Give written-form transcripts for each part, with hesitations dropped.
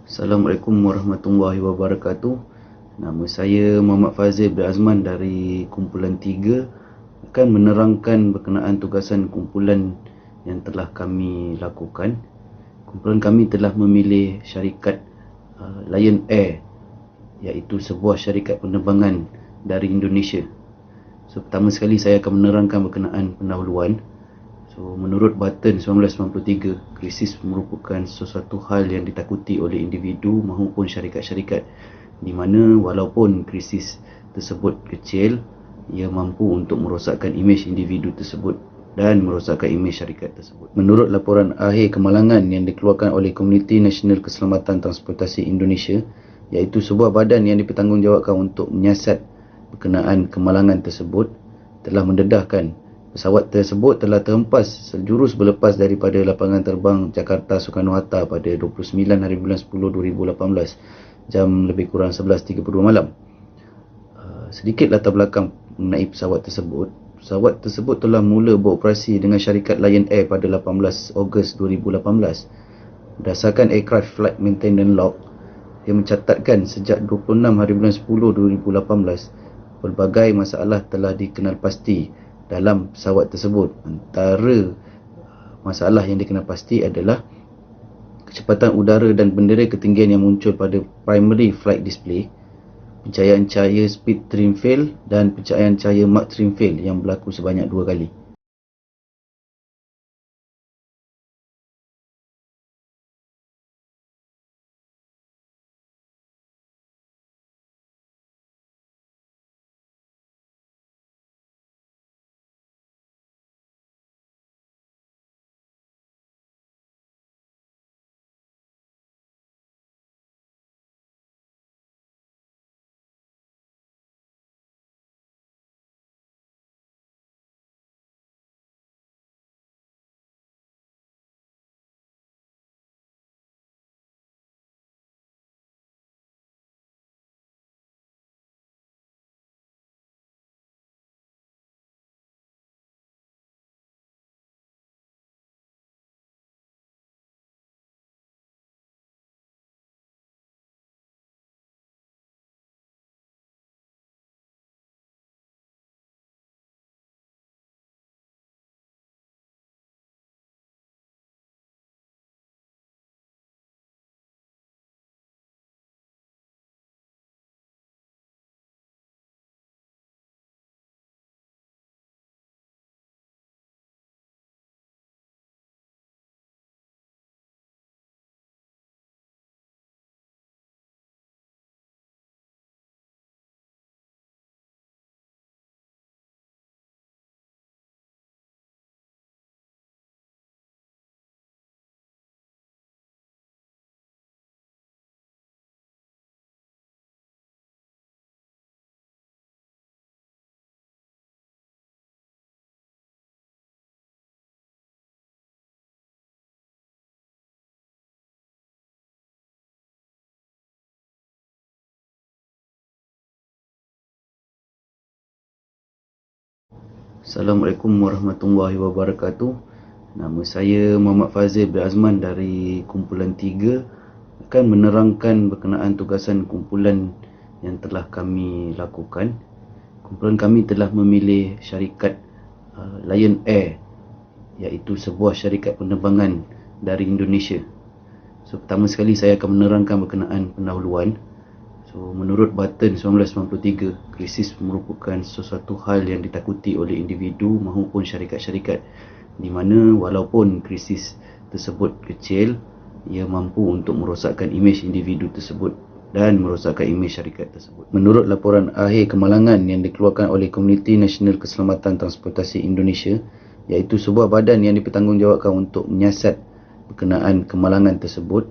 Assalamualaikum warahmatullahi wabarakatuh. Nama saya Muhammad Fazil bin Azman dari kumpulan 3 akan menerangkan berkenaan tugasan kumpulan yang telah kami lakukan. Kumpulan kami telah memilih syarikat Lion Air, iaitu sebuah syarikat penerbangan dari Indonesia. So, pertama sekali saya akan menerangkan berkenaan pendahuluan. So, menurut Button 1993, krisis merupakan sesuatu hal yang ditakuti oleh individu maupun syarikat-syarikat, di mana walaupun krisis tersebut kecil, ia mampu untuk merosakkan imej individu tersebut dan merosakkan imej syarikat tersebut. Menurut laporan akhir kemalangan yang dikeluarkan oleh Komuniti Nasional Keselamatan Transportasi Indonesia, iaitu sebuah badan yang dipertanggungjawabkan untuk menyiasat berkenaan kemalangan tersebut, telah mendedahkan pesawat tersebut telah terhempas sejurus berlepas daripada lapangan terbang Jakarta Soekarno-Hatta pada 29 hari bulan 10 2018 jam lebih kurang 11.32 malam. Sedikit latar belakang mengenai pesawat tersebut. Pesawat tersebut telah mula beroperasi dengan syarikat Lion Air pada 18 Ogos 2018. Berdasarkan Aircraft Flight Maintenance Log yang mencatatkan sejak 26 hari bulan 10 2018, pelbagai masalah telah dikenal pasti dalam pesawat tersebut. Antara masalah yang dikenal pasti adalah kecepatan udara dan bendera ketinggian yang muncul pada primary flight display, pencahayaan cahaya speed trim fail dan pencahayaan cahaya mark trim fail yang berlaku sebanyak 2 kali. Assalamualaikum warahmatullahi wabarakatuh. Nama saya Muhammad Fazil bin Azman dari kumpulan 3 akan menerangkan berkenaan tugasan kumpulan yang telah kami lakukan. Kumpulan kami telah memilih syarikat Lion Air, iaitu sebuah syarikat penerbangan dari Indonesia. So, pertama sekali saya akan menerangkan berkenaan pendahuluan. So, menurut Button 1993, krisis merupakan sesuatu hal yang ditakuti oleh individu maupun syarikat-syarikat, di mana walaupun krisis tersebut kecil, ia mampu untuk merosakkan imej individu tersebut dan merosakkan imej syarikat tersebut. Menurut laporan akhir kemalangan yang dikeluarkan oleh Komuniti Nasional Keselamatan Transportasi Indonesia, iaitu sebuah badan yang dipertanggungjawabkan untuk menyiasat berkenaan kemalangan tersebut,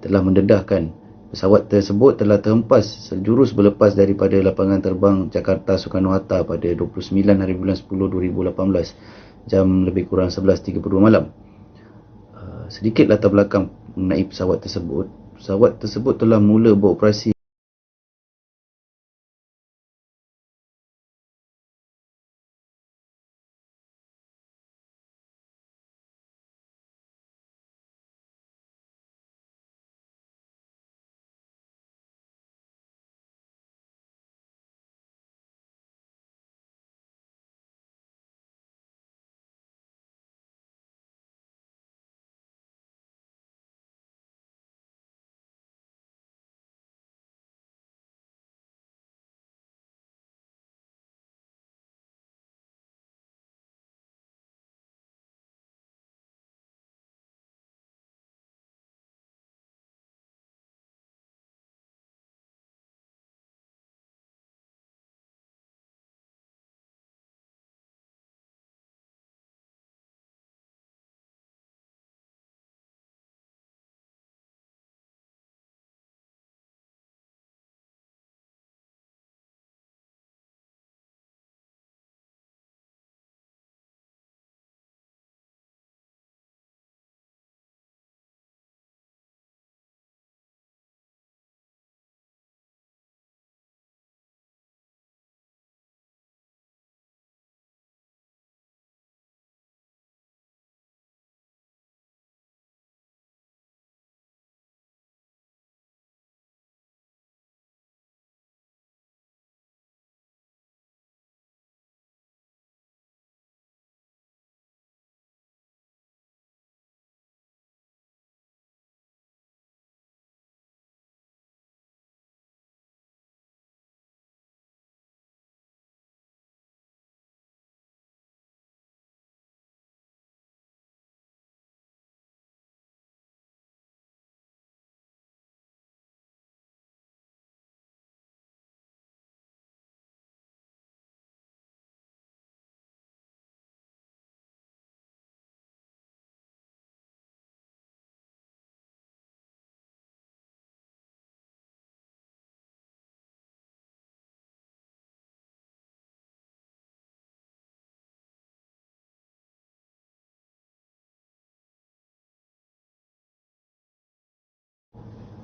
telah mendedahkan pesawat tersebut telah terhempas sejurus berlepas daripada lapangan terbang Jakarta Soekarno-Hatta pada 29 hari bulan 10 2018 jam lebih kurang 11.32 malam. Sedikit latar belakang mengenai pesawat tersebut. Pesawat tersebut telah mula beroperasi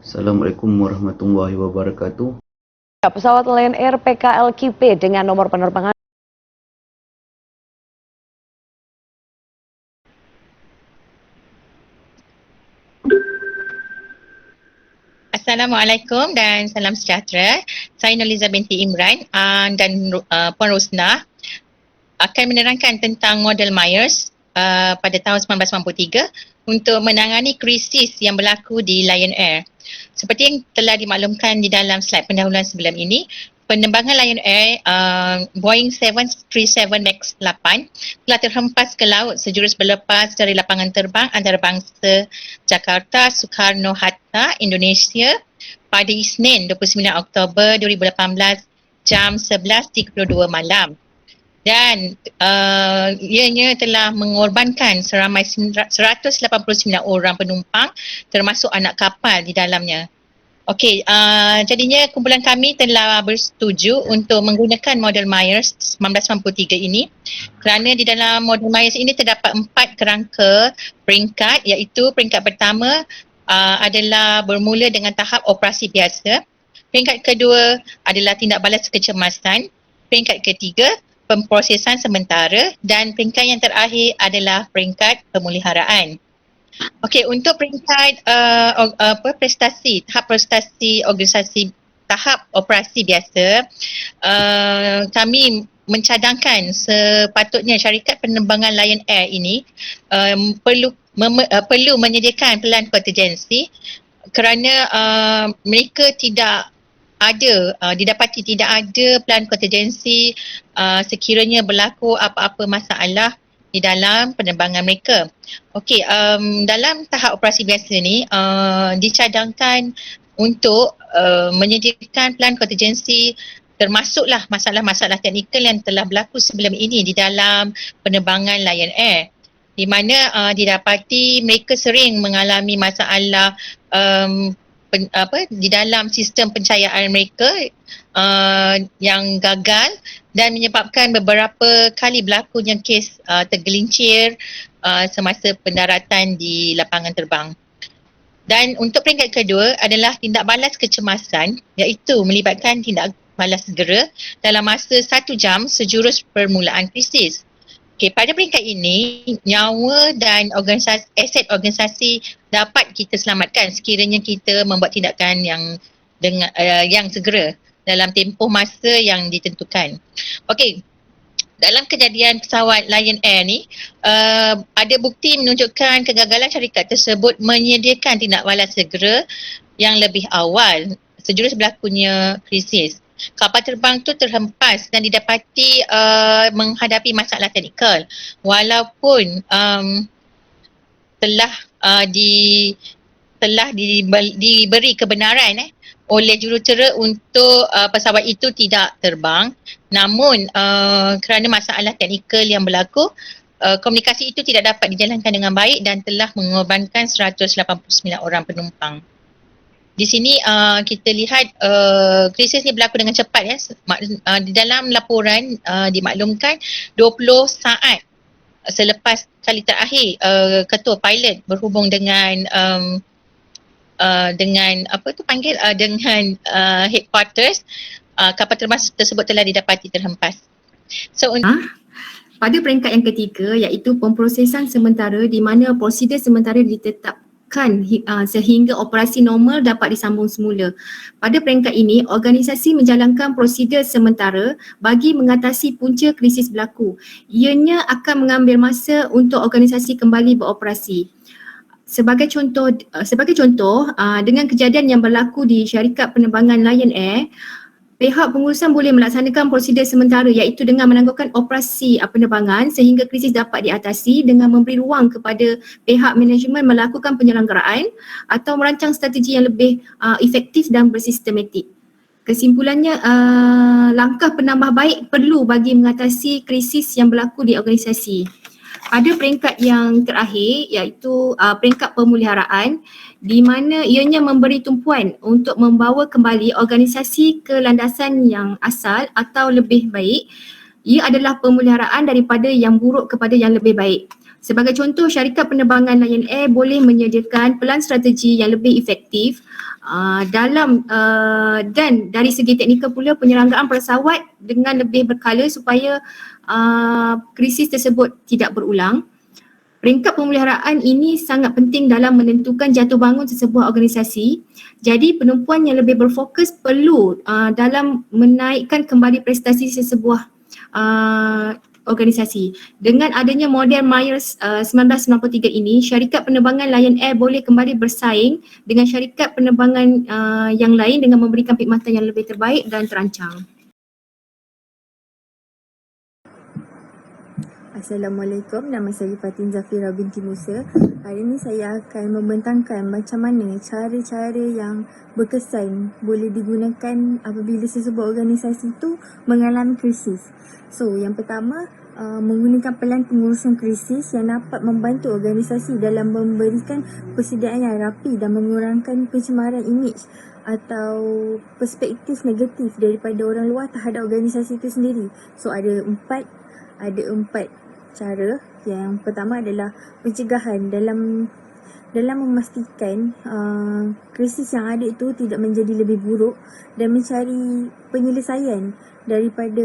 Assalamualaikum warahmatullahi wabarakatuh. Pesawat Lion Air PKLQP dengan nomor penerbangan Assalamualaikum dan salam sejahtera. Saya Noliza binti Imran dan Puan Rosnah akan menerangkan tentang model Myers pada tahun 1993 untuk menangani krisis yang berlaku di Lion Air. Seperti yang telah dimaklumkan di dalam slide pendahuluan sebelum ini, penerbangan Lion Air Boeing 737 MAX 8 telah terhempas ke laut sejurus berlepas dari lapangan terbang antarabangsa Jakarta Soekarno-Hatta, Indonesia pada Isnin 29 Oktober 2018 jam 11.32 malam. Dan ianya telah mengorbankan seramai 189 orang penumpang termasuk anak kapal di dalamnya. Okey, jadinya kumpulan kami telah bersetuju untuk menggunakan model Myers 1993 ini kerana di dalam model Myers ini terdapat 4 kerangka peringkat, iaitu peringkat pertama adalah bermula dengan tahap operasi biasa. Peringkat kedua adalah tindak balas kecemasan. Peringkat ketiga pemprosesan sementara dan peringkat yang terakhir adalah peringkat pemuliharaan. Okey, untuk peringkat tahap prestasi organisasi tahap operasi biasa, kami mencadangkan sepatutnya syarikat penerbangan Lion Air ini perlu menyediakan pelan kontingensi kerana mereka didapati tidak ada pelan kontingensi sekiranya berlaku apa-apa masalah di dalam penerbangan mereka. Okey, dalam tahap operasi biasa ni dicadangkan untuk menyediakan pelan kontingensi termasuklah masalah-masalah teknikal yang telah berlaku sebelum ini di dalam penerbangan Lion Air, di mana didapati mereka sering mengalami masalah di dalam sistem pencahayaan mereka yang gagal dan menyebabkan beberapa kali berlakunya kes tergelincir semasa pendaratan di lapangan terbang. Dan untuk peringkat kedua adalah tindak balas kecemasan, iaitu melibatkan tindak balas segera dalam masa 1 jam sejurus permulaan krisis. Okey, pada peringkat ini, nyawa dan aset organisasi dapat kita selamatkan sekiranya kita membuat tindakan yang segera dalam tempoh masa yang ditentukan. Okey, dalam kejadian pesawat Lion Air ni, ada bukti menunjukkan kegagalan syarikat tersebut menyediakan tindak balas segera yang lebih awal sejurus berlakunya krisis. Kapal terbang tu terhempas dan didapati menghadapi masalah teknikal walaupun telah diberi kebenaran oleh jurutera untuk pesawat itu tidak terbang, namun kerana masalah teknikal yang berlaku, komunikasi itu tidak dapat dijalankan dengan baik dan telah mengorbankan 189 orang penumpang. Di sini kita lihat krisis ni berlaku dengan cepat ya. Di dalam laporan dimaklumkan 20 saat selepas kali terakhir ketua pilot berhubung dengan headquarters, kapal terbang tersebut telah didapati terhempas. So pada peringkat yang ketiga, iaitu pemprosesan sementara di mana prosedur sementara ditetapkan sehingga operasi normal dapat disambung semula. Pada peringkat ini, organisasi menjalankan prosedur sementara bagi mengatasi punca krisis berlaku. Ianya akan mengambil masa untuk organisasi kembali beroperasi. Sebagai contoh, dengan kejadian yang berlaku di syarikat penerbangan Lion Air, pihak pengurusan boleh melaksanakan prosedur sementara iaitu dengan menangguhkan operasi penerbangan sehingga krisis dapat diatasi dengan memberi ruang kepada pihak manajemen melakukan penyelenggaraan atau merancang strategi yang lebih efektif dan bersistematik. Kesimpulannya, langkah penambah baik perlu bagi mengatasi krisis yang berlaku di organisasi. Pada peringkat yang terakhir iaitu peringkat pemuliharaan, di mana ianya memberi tumpuan untuk membawa kembali organisasi ke landasan yang asal atau lebih baik. Ia adalah pemeliharaan daripada yang buruk kepada yang lebih baik. Sebagai contoh, syarikat penerbangan Lion Air boleh menyediakan pelan strategi yang lebih efektif dan dari segi teknikal pula penyelenggaraan pesawat dengan lebih berkala supaya krisis tersebut tidak berulang. Peringkat pemeliharaan ini sangat penting dalam menentukan jatuh bangun sesebuah organisasi. Jadi penumpuan yang lebih berfokus perlu dalam menaikkan kembali prestasi sesebuah organisasi. Dengan adanya model Myers 1993 ini, syarikat penerbangan Lion Air boleh kembali bersaing dengan syarikat penerbangan yang lain dengan memberikan perkhidmatan yang lebih terbaik dan terancang. Assalamualaikum, nama saya Fatin Zafira binti Musa. Hari ini saya akan membentangkan macam mana cara-cara yang berkesan boleh digunakan apabila sesebuah organisasi itu mengalami krisis. So, yang pertama, menggunakan pelan pengurusan krisis yang dapat membantu organisasi dalam memberikan persediaan yang rapi dan mengurangkan pencemaran imej atau perspektif negatif daripada orang luar terhadap organisasi itu sendiri. So, ada empat cara. Yang pertama adalah pencegahan dalam memastikan krisis yang ada itu tidak menjadi lebih buruk dan mencari penyelesaian daripada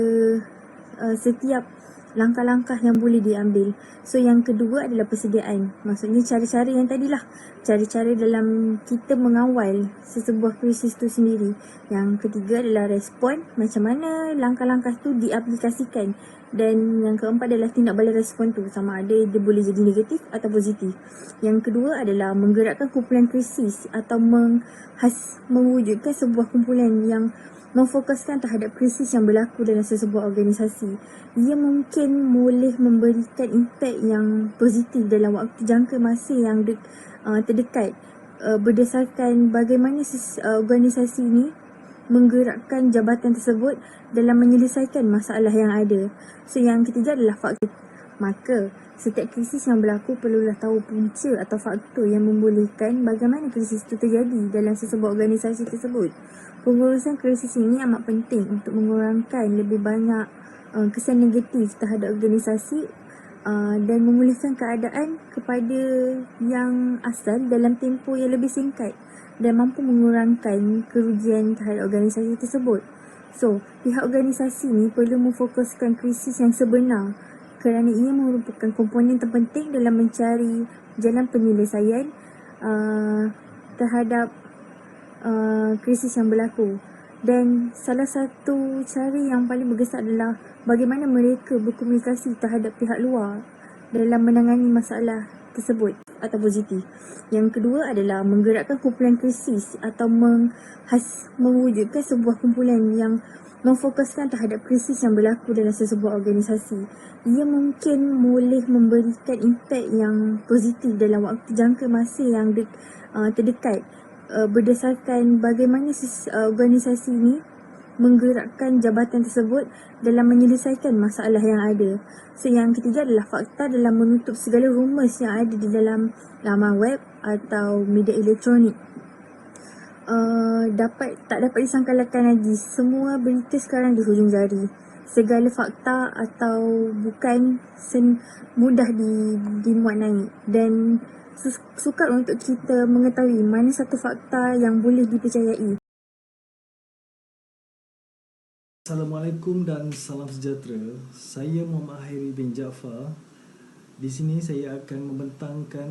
setiap langkah-langkah yang boleh diambil. So yang kedua adalah persediaan. Maksudnya cara-cara yang tadilah, cara-cara dalam kita mengawal sesebuah krisis itu sendiri. Yang ketiga adalah respon, macam mana langkah-langkah itu diaplikasikan. Dan yang keempat adalah tindak balik respon tu, sama ada dia boleh jadi negatif atau positif. Yang kedua adalah menggerakkan kumpulan krisis atau mewujudkan sebuah kumpulan yang memfokuskan terhadap krisis yang berlaku dalam sesebuah organisasi. Ia mungkin boleh memberikan impak yang positif dalam waktu jangka masa yang terdekat berdasarkan bagaimana organisasi ini menggerakkan jabatan tersebut dalam menyelesaikan masalah yang ada. So yang ketiga adalah faktor. Maka setiap krisis yang berlaku perlulah tahu punca atau faktor yang membolehkan bagaimana krisis itu terjadi dalam sesebuah organisasi tersebut. Pengurusan krisis ini amat penting untuk mengurangkan lebih banyak kesan negatif terhadap organisasi dan memulihkan keadaan kepada yang asal dalam tempoh yang lebih singkat dan mampu mengurangkan kerugian terhadap organisasi tersebut. So, pihak organisasi ni perlu memfokuskan krisis yang sebenar kerana ia merupakan komponen terpenting dalam mencari jalan penyelesaian terhadap krisis yang berlaku. Dan salah satu cara yang paling berkesan adalah bagaimana mereka berkomunikasi terhadap pihak luar dalam menangani masalah tersebut atau positif. Yang kedua adalah menggerakkan kumpulan krisis atau mewujudkan sebuah kumpulan yang memfokuskan terhadap krisis yang berlaku dalam sesebuah organisasi. Ia mungkin boleh memberikan impak yang positif dalam waktu jangka masa yang terdekat berdasarkan bagaimana organisasi ini menggerakkan jabatan tersebut dalam menyelesaikan masalah yang ada. So yang ketiga adalah fakta dalam menutup segala rumus yang ada di dalam laman web atau media elektronik. Tak dapat disangkalkan lagi, semua berita sekarang di hujung jari. Segala fakta atau bukan mudah dimuat naik dan sukar untuk kita mengetahui mana satu fakta yang boleh dipercayai. Assalamualaikum dan salam sejahtera. Saya Muhammad Hairi bin Jaafar. Di sini saya akan membentangkan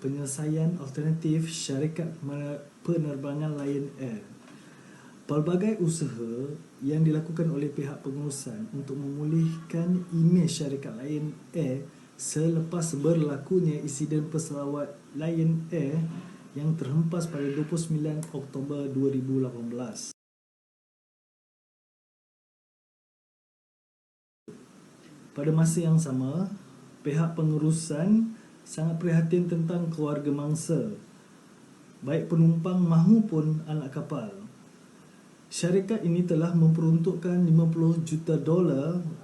penyelesaian alternatif syarikat penerbangan Lion Air. Pelbagai usaha yang dilakukan oleh pihak pengurusan untuk memulihkan imej syarikat Lion Air selepas berlakunya insiden pesawat Lion Air yang terhempas pada 29 Oktober 2018. Pada masa yang sama, pihak pengurusan sangat prihatin tentang keluarga mangsa, baik penumpang mahupun anak kapal. Syarikat ini telah memperuntukkan $50 juta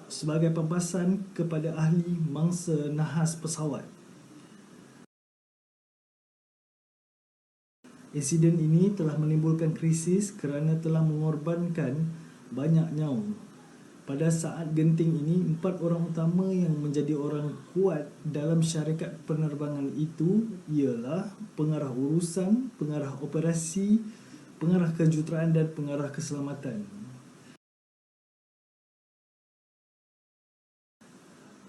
sebagai pampasan kepada ahli mangsa nahas pesawat. Insiden ini telah menimbulkan krisis kerana telah mengorbankan banyak nyawa. Pada saat genting ini, 4 orang utama yang menjadi orang kuat dalam syarikat penerbangan itu ialah pengarah urusan, pengarah operasi, pengarah kejuruteraan dan pengarah keselamatan.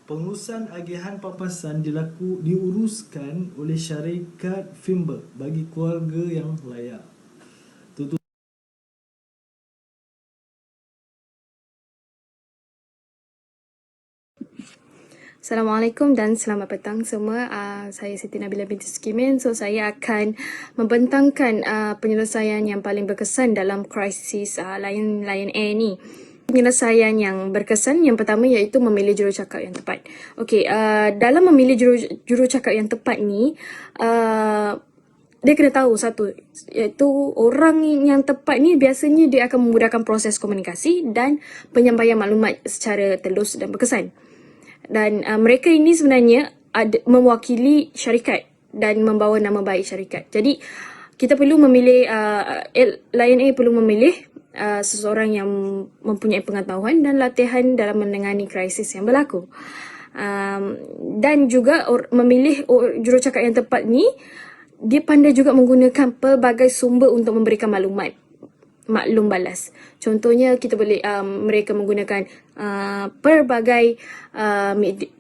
Pengurusan agihan papasan diuruskan oleh syarikat Fimber bagi keluarga yang layak. Assalamualaikum dan selamat petang semua. Saya Siti Nabila binti Sukimin. So saya akan membentangkan penyelesaian yang paling berkesan dalam krisis Lion Air ni. Penyelesaian yang berkesan yang pertama iaitu memilih jurucakap yang tepat. Okey, dalam memilih jurucakap yang tepat ni, dia kena tahu satu, iaitu orang yang tepat ni biasanya dia akan memudahkan proses komunikasi dan penyampaian maklumat secara telus dan berkesan. Dan mereka ini sebenarnya mewakili syarikat dan membawa nama baik syarikat. Jadi kita perlu memilih, Lion Air perlu memilih seseorang yang mempunyai pengetahuan dan latihan dalam menangani krisis yang berlaku. Dan juga memilih jurucakap yang tepat ni, dia pandai juga menggunakan pelbagai sumber untuk memberikan maklum balas. Contohnya kita boleh mereka menggunakan pelbagai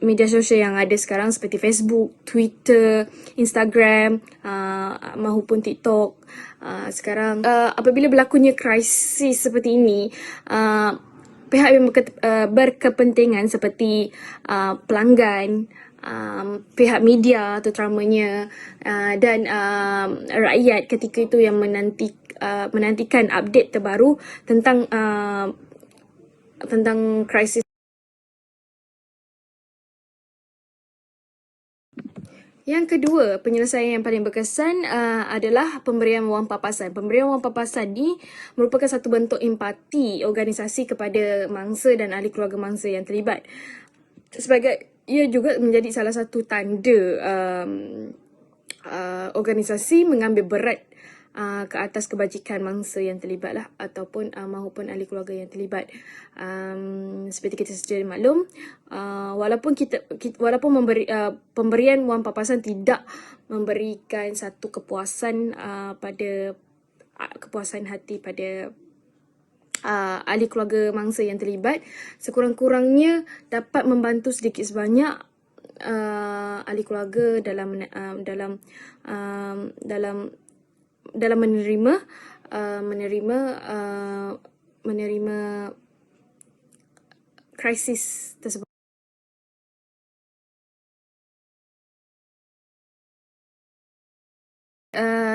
media sosial yang ada sekarang seperti Facebook, Twitter, Instagram maupun TikTok. Sekarang apabila berlakunya krisis seperti ini, pihak yang berkepentingan seperti pelanggan, pihak media terutamanya dan rakyat ketika itu yang menantikan update terbaru tentang krisis. Yang kedua, penyelesaian yang paling berkesan adalah pemberian wang papasan. Pemberian wang papasan ni merupakan satu bentuk empati organisasi kepada mangsa dan ahli keluarga mangsa yang terlibat. Sebagai ia juga menjadi salah satu tanda organisasi mengambil berat ke atas kebajikan mangsa yang terlibat lah, ataupun maupun ahli keluarga yang terlibat. Seperti kita sedia maklum, walaupun pemberian wang papasan tidak memberikan satu kepuasan hati pada ahli keluarga mangsa yang terlibat, sekurang-kurangnya dapat membantu sedikit sebanyak ahli keluarga dalam menerima krisis tersebut.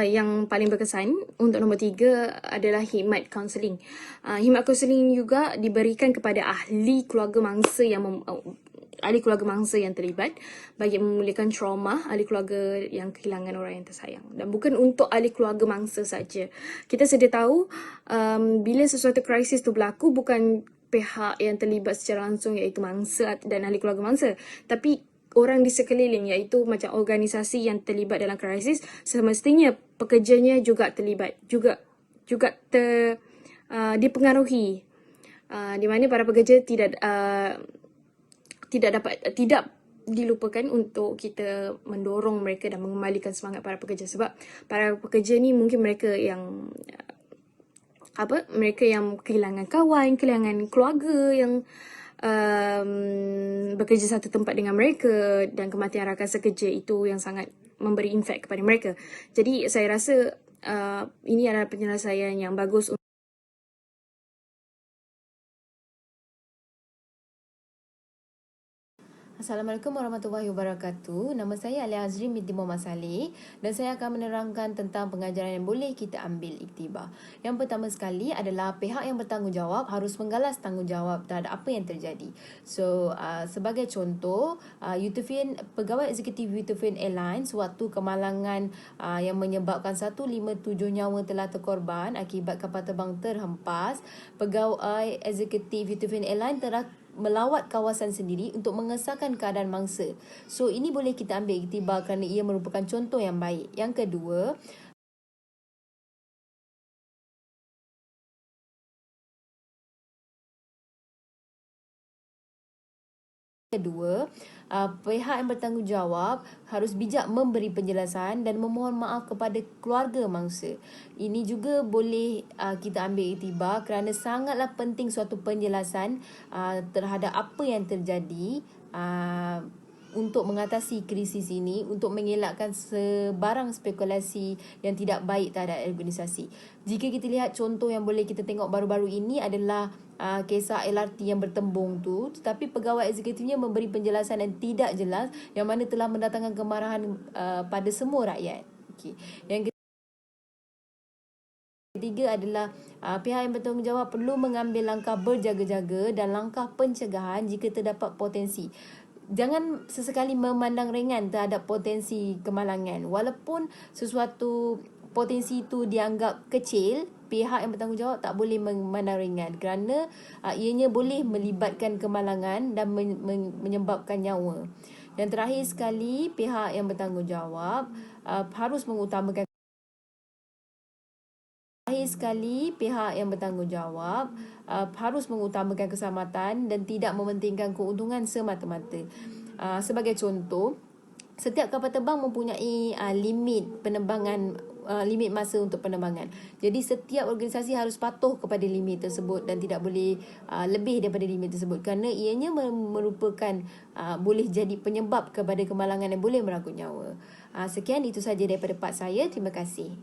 Yang paling berkesan untuk nombor 3 adalah khidmat kaunseling. Khidmat kaunseling juga diberikan kepada ahli keluarga mangsa yang terlibat bagi memulihkan trauma ahli keluarga yang kehilangan orang yang tersayang. Dan bukan untuk ahli keluarga mangsa saja. Kita sedia tahu bila sesuatu krisis tu berlaku, bukan pihak yang terlibat secara langsung iaitu mangsa dan ahli keluarga mangsa, tapi orang di sekeliling iaitu macam organisasi yang terlibat dalam krisis, semestinya pekerjanya juga terlibat, juga dipengaruhi, di mana para pekerja tidak dilupakan untuk kita mendorong mereka dan mengembalikan semangat para pekerja, sebab para pekerja ni mungkin mereka yang kehilangan kawan, kehilangan keluarga yang bekerja satu tempat dengan mereka, dan kematian rakan sekerja itu yang sangat memberi impak kepada mereka. Jadi saya rasa ini adalah penyelesaian yang bagus. Assalamualaikum warahmatullahi wabarakatuh. Nama saya Alia Azrin binti Muhammad Saleh dan saya akan menerangkan tentang pengajaran yang boleh kita ambil iktibar. Yang pertama sekali adalah pihak yang bertanggungjawab harus menggalas tanggungjawab terhadap apa yang terjadi. So, sebagai contoh, pegawai eksekutif Ethiopian Airlines waktu kemalangan yang menyebabkan 157 nyawa telah terkorban akibat kapal terbang terhempas, pegawai eksekutif Ethiopian Airlines telah melawat kawasan sendiri untuk mengesahkan keadaan mangsa. So ini boleh kita ambil iktibar kerana ia merupakan contoh yang baik. Yang kedua, Kedua, pihak yang bertanggungjawab harus bijak memberi penjelasan dan memohon maaf kepada keluarga mangsa. Ini juga boleh kita ambil iktibar kerana sangatlah penting suatu penjelasan terhadap apa yang terjadi untuk mengatasi krisis ini, untuk mengelakkan sebarang spekulasi yang tidak baik terhadap organisasi. Jika kita lihat contoh yang boleh kita tengok baru-baru ini adalah kisah LRT yang bertembung tu, tetapi pegawai eksekutifnya memberi penjelasan yang tidak jelas yang mana telah mendatangkan kemarahan pada semua rakyat. Okey. Yang ketiga adalah pihak yang bertanggungjawab perlu mengambil langkah berjaga-jaga dan langkah pencegahan jika terdapat potensi. Jangan sesekali memandang ringan terhadap potensi kemalangan. Walaupun sesuatu potensi itu dianggap kecil, pihak yang bertanggungjawab tak boleh memandang ringan kerana ianya boleh melibatkan kemalangan dan menyebabkan nyawa. Yang terakhir sekali, pihak yang bertanggungjawab harus mengutamakan keselamatan dan tidak mementingkan keuntungan semata-mata. Sebagai contoh, setiap kapal terbang mempunyai limit penerbangan, limit masa untuk penerbangan. Jadi setiap organisasi harus patuh kepada limit tersebut dan tidak boleh lebih daripada limit tersebut kerana ianya merupakan boleh jadi penyebab kepada kemalangan yang boleh merangkut nyawa. Sekian, itu saja daripada part saya. Terima kasih.